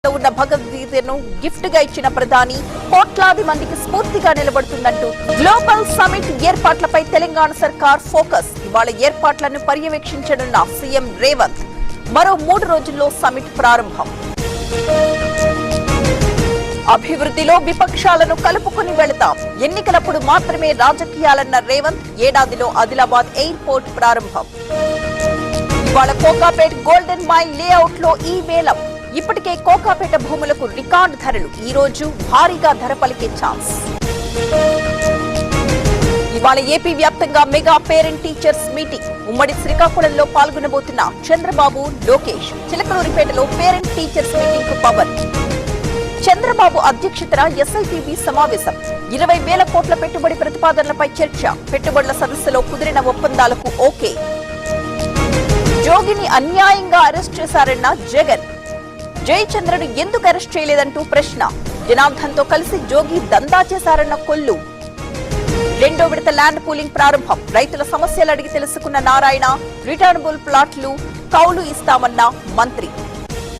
ఉన్న భగవద్గీతను గిఫ్ట్ గా ఇచ్చిన ప్రధాని కోట్లాది మందికి స్ఫూర్తిగా నిలబడుతుందంటూ గ్లోబల్ సమిట్ ఏర్పాట్లపై తెలంగాణ సర్కార్ ఫోకస్. ఇవాళ ఏర్పాట్లను పర్యవేక్షించనున్న సీఎం రేవంత్. మరో 3 రోజుల్లో సమిట్ ప్రారంభం. అభివృద్ధిలో విపక్షాలను కలుపుకుని వెళతాం. ఎన్నికలప్పుడు మాత్రమే రాజకీయాలన్న రేవంత్. ఏడాదిలో ఆదిలాబాద్ ఎయిర్పోర్ట్ ప్రారంభం. ఇవాళ కోకాపేట్ గోల్డెన్ మైల్ లేఅవుట్ లో ఈ వేలం. ఇప్పటికే కోకాపేట భూములకు రికార్డు ధరలు. ఈ రోజు భారీగా ధర పలికే ఛాన్స్. ఇవాళ ఏపీ వ్యాప్తంగా మెగా పేరెంట్ టీచర్స్ మీటింగ్. ఉమ్మడి శ్రీకాకుళంలో పాల్గొనబోతున్న చంద్రబాబు, లోకేష్. చిలకలూరిపేటలో పేరెంట్ టీచర్స్ మీటింగ్ కు పవర్. చంద్రబాబు అధ్యక్షతన ఎస్ఐపిబి సమావేశం. 20,000 కోట్ల పెట్టుబడి ప్రతిపాదనలపై చర్చ. పెట్టుబడుల సదస్సులో కుదిరిన ఒప్పందాలకు ఓకే. జోగిని అన్యాయంగా అరెస్ట్ చేశారన్న జగన్. జయచంద్రను ఎందుకు అరెస్ట్ చేయలేదంటూ ప్రశ్న. జనార్దన్తో కలిసి జోగి దందా చేశారన్న కొల్లు. 2వ విడత ల్యాండ్ పూలింగ్ ప్రారంభం. రైతుల సమస్యలు అడిగి తెలుసుకున్న నారాయణ. రిటర్నబుల్ ప్లాట్లు కౌలు ఇస్తామన్న మంత్రి.